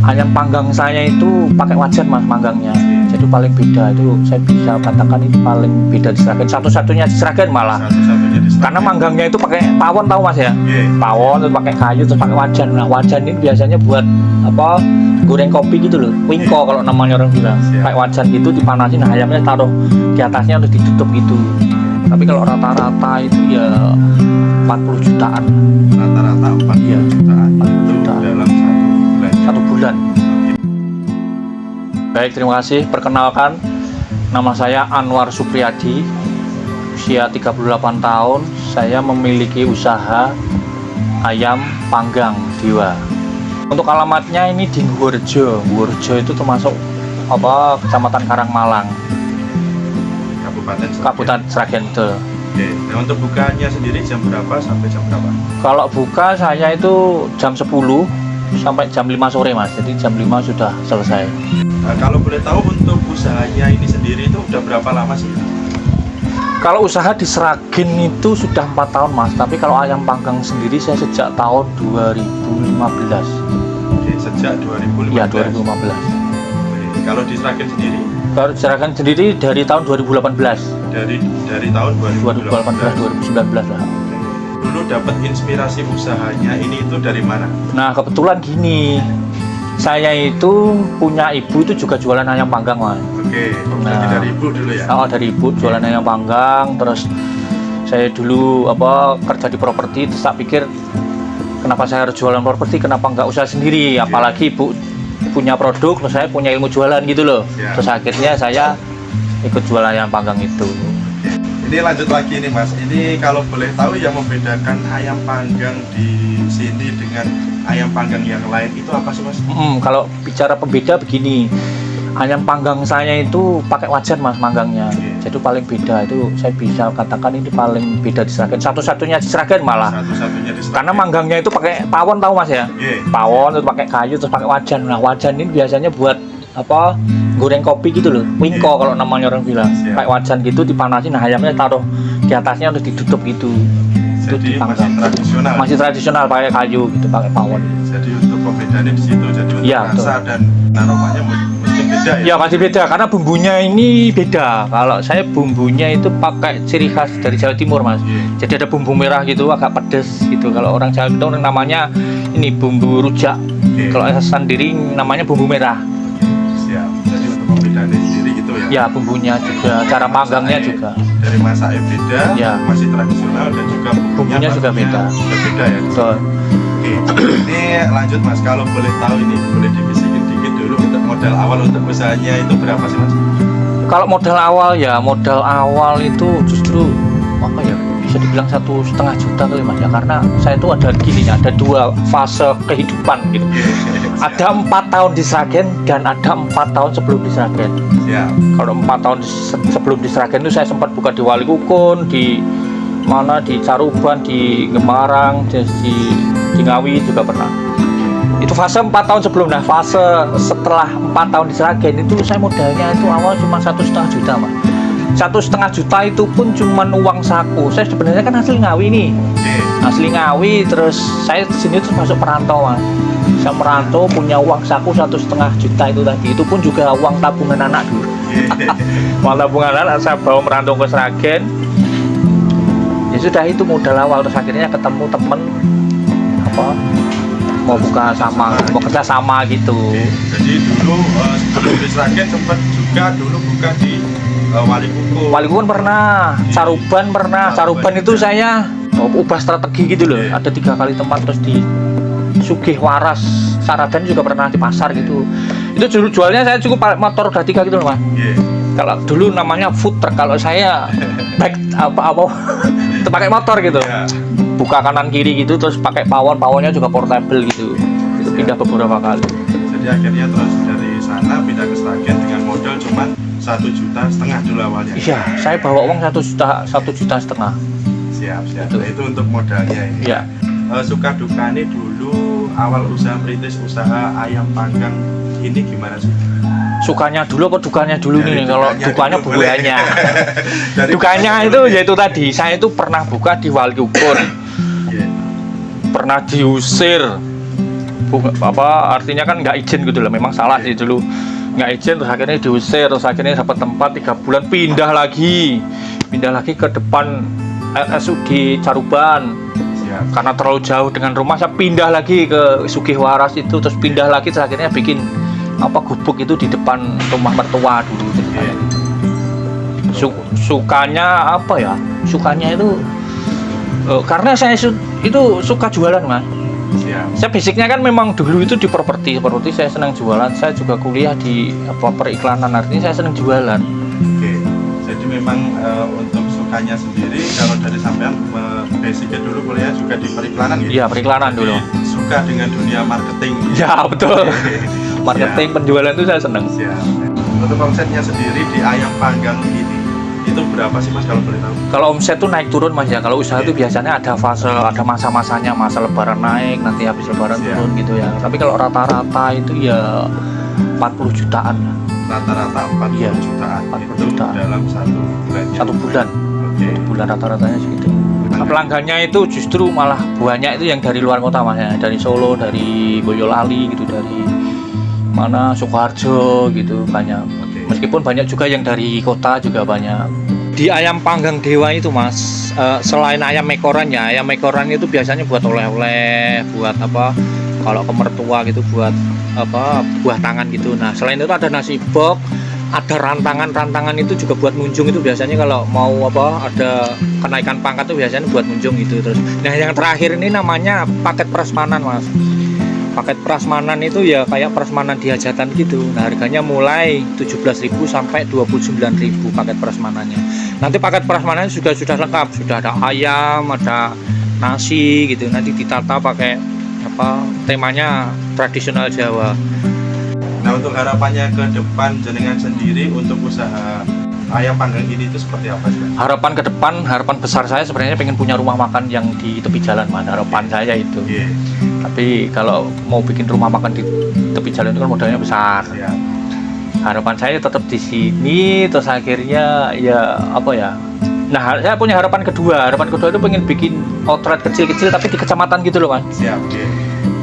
ayam panggang saya itu pakai wajan mas manggangnya. Jadi paling beda itu saya bisa katakan itu paling beda di Sragen. Satu-satunya di Sragen malah. Satu-satunya di Sragen. Karena manggangnya itu pakai pawon tahu mas ya? Pawon terus pakai kayu terus pakai wajan. Nah wajan ini biasanya buat apa? Goreng kopi gitu loh. Wingko kalau namanya orang bilang. Pakai wajan gitu dipanasin, nah, ayamnya taruh di atasnya untuk ditutup gitu. Tapi kalau rata-rata itu ya 40 jutaan. Rata-rata 40 jutaan. 40 jutaan. Dalam satu bulan. Baik, terima kasih. Perkenalkan, nama saya Anwar Supriyadi, usia 38 tahun. Saya memiliki usaha ayam panggang Dewa. Untuk alamatnya ini di Ngurjo. Ngurjo itu termasuk apa? Kecamatan Karangmalang, Kabupaten Sragen. Oke. Nah, untuk bukanya sendiri jam berapa sampai jam berapa? Kalau buka saya itu jam 10 sampai jam 5 sore mas. Jadi jam 5 sudah selesai. Nah, kalau boleh tahu untuk usahanya ini sendiri itu udah berapa lama sih? Kalau usaha di Sragen itu sudah 4 tahun mas. Tapi kalau ayam panggang sendiri saya sejak tahun 2015. Oke, sejak 2015. Ya 2015. Oke. Kalau di Sragen sendiri? Kalau di Sragen sendiri dari tahun 2018. Dari tahun 2019 lah. Dulu dapat inspirasi usahanya ini itu dari mana? Nah kebetulan gini, saya itu punya ibu itu juga jualan ayam panggang mas. Oke, berarti dari ibu dulu ya? Oh dari ibu jualan ayam panggang, terus saya dulu kerja di properti, terus tak pikir kenapa saya harus jualan properti, kenapa nggak usaha sendiri, apalagi ibu punya produk, terus saya punya ilmu jualan gitu loh. Terus akhirnya saya ikut jualan ayam panggang itu. Ini lanjut lagi nih mas, ini kalau boleh tahu yang membedakan ayam panggang di sini dengan ayam panggang yang lain itu apa sih mas? Kalau bicara pembeda begini, ayam panggang saya itu pakai wajan mas manggangnya. Jadi paling beda itu saya bisa katakan ini paling beda di Sragen. Satu-satunya di Sragen malah. Satu-satunya di Sragen. Karena manggangnya itu pakai pawon tahu mas ya? Pawon terus pakai kayu terus pakai wajan. Nah wajan ini biasanya buat apa? Goreng kopi gitu loh. Wingko kalau namanya orang bilang. Pakai wajan gitu dipanasin, nah ayamnya taruh di atasnya untuk ditutup gitu. Jadi masih tradisional. Masih tradisional pakai kayu gitu, pakai pawon. Jadi untuk pembedaannya di situ. Jadi untuk rasa dan aromanya mesti beda ya? Ya pasti beda karena bumbunya ini beda. Kalau saya bumbunya itu pakai ciri khas dari Jawa Timur mas. Jadi ada bumbu merah gitu, agak pedes gitu. Kalau orang Jawa itu namanya ini bumbu rujak. Kalau saya sendiri namanya bumbu merah. Siap. Jadi untuk pembedaannya sendiri gitu ya? Ya bumbunya juga, cara manggangnya juga. Dari masaknya beda, masih tradisional dan juga bumbunya juga beda. Beda ya? Betul. Oke, ini lanjut mas, kalau boleh tahu ini, boleh dibisikin dikit dulu untuk modal awal untuk usahanya itu berapa sih mas? Kalau modal awal itu justru apa ya, bisa dibilang 1,5 juta kali mas ya, karena saya itu ada gini, ada 2 fase kehidupan gitu. Ada 4 tahun di Sragen dan ada 4 tahun sebelum di Sragen. Kalau 4 tahun sebelum di Sragen itu saya sempat buka di Walikukun, di mana di Caruban, di Gemarang, di Ngawi juga pernah. Itu fase 4 tahun sebelum. Nah fase setelah 4 tahun di Sragen itu saya modalnya itu awal cuma 1,5 juta mas. 1,5 juta itu pun cuma uang saku. Saya sebenarnya kan asli Ngawi nih. Asli Ngawi, terus saya sini tuh masuk perantau mas. Saya merantau punya uang saku 1,5 juta itu tadi. Itu pun juga uang tabungan anak dulu. Uang tabungan anak saya bawa merantau ke Sragen. Ya sudah itu modal awal, terus akhirnya ketemu temen mau buka sama, mau kerja sama gitu. Jadi dulu sebelum di Sragen sempat juga dulu buka di Walikukun. Walikukun pernah, Caruban pernah. Caruban itu saya ubah strategi gitu loh. Ada 3 kali tempat, terus di Sugih Waras, Saradan juga pernah di pasar gitu. Itu jualnya saya cukup motor udah 3 gitu loh mas. Kalau dulu namanya food truck, kalau saya back itu pakai motor gitu. Buka kanan kiri gitu, terus pakai pawonnya juga portable gitu. Itu pindah beberapa kali. Jadi akhirnya terus dari sana pindah ke Sragen dengan modal cuma 1,5 juta dulu awalnya. Iya, saya bawa uang 1,5 juta. Siap. Nah, itu untuk modalnya ini. Iya. Suka dukanya dulu awal usaha merintis usaha ayam panggang ini gimana sih? Sukanya dulu apa dukanya dulu nih? Kalau dukanya buahnya. Dukanya itu yaitu tadi, saya itu pernah buka di Walikukun. Pernah diusir artinya kan nggak izin gitu loh, memang salah sih dulu nggak izin, terus akhirnya diusir, terus akhirnya dapat tempat 3 bulan, pindah lagi ke depan RSUD Caruban. Karena terlalu jauh dengan rumah, saya pindah lagi ke Sugihwaras itu, terus pindah lagi, terus akhirnya bikin gubuk itu di depan rumah mertua dulu. Sukanya apa ya? Sukanya itu karena saya itu suka jualan, Mas. Saya basicnya kan memang dulu itu di properti saya senang jualan. Saya juga kuliah di periklanan, artinya saya senang jualan. Oke, jadi memang untuk sukanya sendiri, kalau dari sampean basicnya dulu kuliah juga di periklanan gitu? Iya, periklanan dulu. Suka dengan dunia marketing? Ya, betul. Marketing, penjualan itu saya senang. Untuk omsetnya sendiri di ayam panggang ini, itu berapa sih Mas kalau boleh tahu? Kalau omset tuh naik turun Mas ya. Kalau usaha itu biasanya ada masa-masanya, masa lebaran naik, nanti habis lebaran turun gitu ya. Tapi kalau rata-rata itu ya 40 jutaan. Rata-rata 40 jutaan. 40 itu jutaan dalam 1 bulannya. 1 bulan. Oke. 1 bulan rata-ratanya segitu. Pelanggannya itu justru malah banyak itu yang dari luar kota Mas ya. Dari Solo, dari Boyolali gitu, dari mana Sukoharjo gitu banyak. Meskipun banyak juga yang dari kota juga banyak. Di ayam panggang Dewa itu Mas, selain ayam ekoran ya, ayam ekoran itu biasanya buat oleh-oleh, buat apa? Kalau ke mertua gitu buat apa? Buah tangan gitu. Nah, selain itu ada nasi box, ada rantangan itu juga buat munjung itu biasanya kalau mau apa? Ada kenaikan pangkat itu biasanya buat munjung gitu terus. Nah, yang terakhir ini namanya paket prasmanan Mas. Paket prasmanan itu ya kayak prasmanan di hajatan gitu. Nah, harganya mulai 17.000 sampai 29.000 paket prasmanannya. Nanti paket prasmanannya juga sudah lengkap, sudah ada ayam, ada nasi gitu. Nanti ditata pakai apa? Temanya tradisional Jawa. Nah, untuk harapannya ke depan jenengan sendiri untuk usaha ayam panggang ini itu seperti apa sih? Harapan ke depan, harapan besar saya sebenarnya pengen punya rumah makan yang di tepi jalan, Mas. Harapan saya itu. Tapi kalau mau bikin rumah makan di tepi jalan itu kan modalnya besar. Harapan saya tetap di sini, terus akhirnya ya apa ya? Nah, saya punya harapan kedua. Harapan kedua itu pengen bikin outlet kecil-kecil tapi di kecamatan gitu loh, Mas.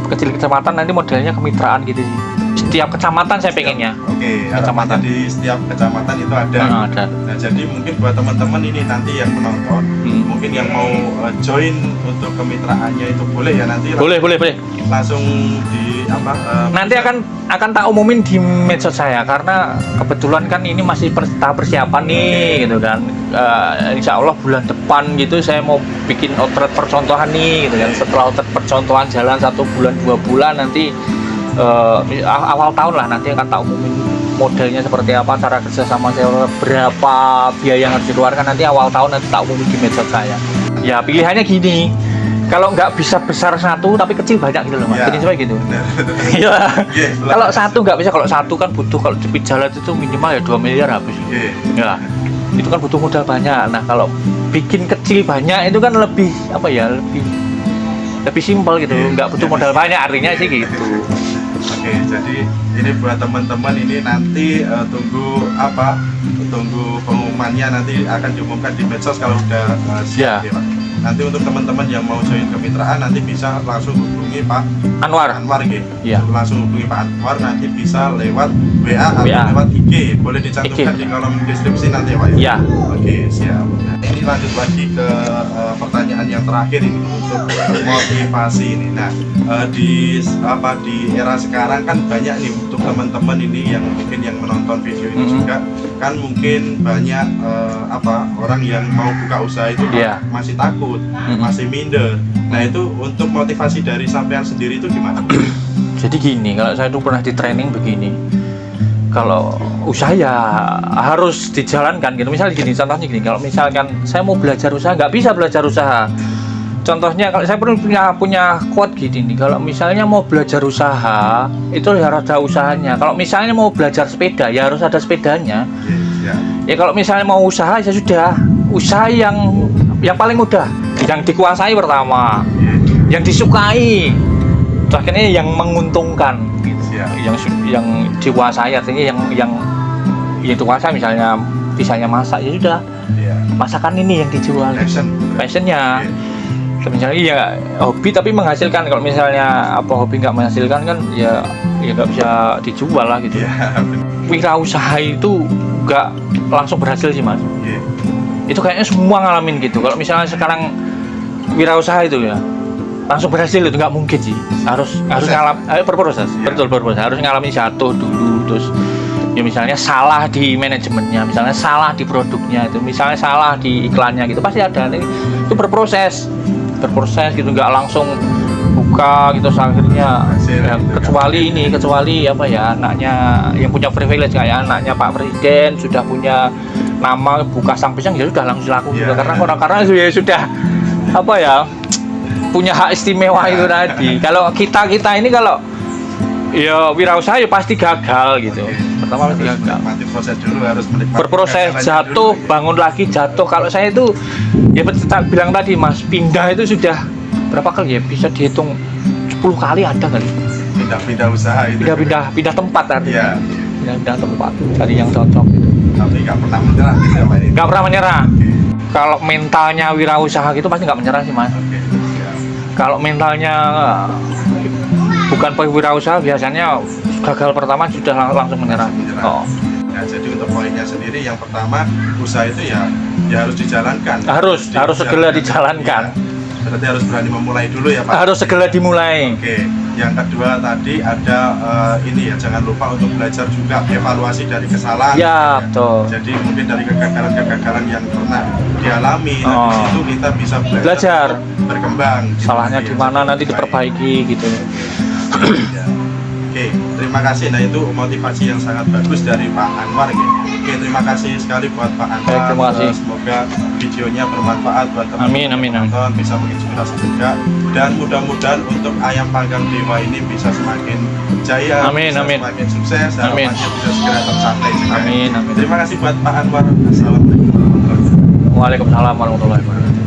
Kecil kecamatan, nanti modelnya kemitraan gitu sih. Setiap kecamatan saya pengennya. Kecamatan di setiap kecamatan itu ada. Ada. Nah, jadi mungkin buat teman-teman ini nanti yang menonton, mungkin yang mau join untuk kemitraannya itu boleh ya nanti. Boleh. Langsung di apa? Nanti akan tak umumin di medsos saya karena kebetulan kan ini masih tahap persiapan nih gitu kan. Insya Allah bulan depan gitu saya mau bikin outlet percontohan nih gitu kan. Setelah outlet percontohan jalan 1 bulan 2 bulan nanti awal tahun lah nanti akan tak umumin modelnya seperti apa, cara kerja sama saya berapa, biaya yang harus dikeluarkan nanti awal tahun nanti tak umumin di medsos saya. Ya pilihannya gini, kalau nggak bisa besar satu tapi kecil banyak gitu loh Mas. Jadi seperti gitu. Iya. Kalau satu nggak bisa, kalau satu kan butuh, kalau di jalan itu minimal ya 2 miliar habis. Ya itu kan butuh modal banyak. Nah kalau bikin kecil banyak itu kan lebih apa ya, lebih simpel gitu, nggak butuh modal banyak, artinya sih gitu. Oke, jadi ini buat teman-teman ini nanti tunggu pengumumannya nanti akan diumumkan di medsos kalau udah siap ya Pak. Nanti untuk teman-teman yang mau join kemitraan nanti bisa langsung hubungi Pak Anwar gitu. Langsung hubungi Pak Anwar, nanti bisa lewat WA atau lewat IG. Boleh dicantumkan di kolom deskripsi nanti ya Pak ya. Oke, siap. Nah, ini lanjut lagi ke pertanyaan yang terakhir ini untuk motivasi ini. Nah, di era sekarang kan banyak nih untuk teman-teman ini yang mungkin yang menonton video ini juga kan mungkin banyak orang yang mau buka usaha itu masih takut, masih minder. Nah, itu untuk motivasi dari sampean sendiri itu gimana? Jadi gini, kalau saya tuh pernah di training begini. Kalau usaha ya harus dijalankan gitu. Misalnya gini, contohnya gini, kalau misalkan saya mau belajar usaha nggak bisa belajar usaha. Contohnya kalau saya punya quote gini nih, kalau misalnya mau belajar usaha itu harus ada usahanya. Kalau misalnya mau belajar sepeda ya harus ada sepedanya. Ya kalau misalnya mau usaha ya sudah, usaha yang paling mudah, yang dikuasai pertama, yang disukai, akhirnya yang menguntungkan gitu. Yang dikuasai artinya yang dikuasai, misalnya masak ya sudah, masakan ini yang dijual, passionnya. misalnya iya hobi tapi menghasilkan. Kalau misalnya apa hobi nggak menghasilkan kan ya nggak bisa dijual lah gitu. Wirausaha itu nggak langsung berhasil sih mas. Itu kayaknya semua ngalamin gitu. Kalau misalnya sekarang wirausaha itu ya langsung berhasil itu nggak mungkin sih. Harus berproses. Betul, berproses. Harus ngalamin jatuh dulu, terus ya misalnya salah di manajemennya, misalnya salah di produknya, itu misalnya salah di iklannya gitu, pasti ada. Itu berproses gitu, nggak langsung buka gitu akhirnya ya, kecuali apa ya, anaknya yang punya privilege kayak anaknya Pak Presiden sudah punya nama buka sang pisang, ya sudah langsung laku juga karena ya sudah apa ya, punya hak istimewa itu tadi. Kalau kita ini kalau ya wirausaha ya pasti gagal gitu. Pertama pasti gagal. Proses dulu, harus berproses, jatuh, bangun lagi, jatuh. Kalau saya itu ya bilang tadi mas, pindah itu sudah berapa kali ya, bisa dihitung 10 kali ada kali. Pindah usaha itu. Pindah tempat artinya. Pindah tempat cari yang cocok gitu. Tapi nggak pernah menyerah gitu ya Pak. Nggak pernah menyerah. Kalau mentalnya wirausaha gitu pasti nggak menyerah sih mas. Kalau mentalnya bukan wirausaha biasanya gagal pertama sudah langsung menyerah. Ya, jadi untuk poinnya sendiri yang pertama, usaha itu ya harus dijalankan. Harus segera dijalankan. Berarti harus berani memulai dulu ya Pak. Harus segera dimulai. Oke. Yang kedua tadi ada ini ya, jangan lupa untuk belajar juga, evaluasi dari kesalahan. Ya, betul. Jadi mungkin dari kegagalan yang pernah dialami, habis itu kita bisa belajar berkembang. Salahnya di mana nanti diperbaiki gitu. Ya. Oke, terima kasih. Nah itu motivasi yang sangat bagus dari Pak Anwar gitu. Oke, terima kasih sekali buat Pak Anwar. Terima kasih. Semoga videonya bermanfaat buat teman-teman nonton, bisa menginspirasi juga. Dan mudah-mudahan untuk ayam panggang dewa ini bisa semakin jaya, semakin sukses, harapannya bisa segera tercapai juga. Amin. Terima kasih buat Pak Anwar. Assalamualaikum warahmatullahi wabarakatuh. Waalaikumsalam warahmatullahi wabarakatuh.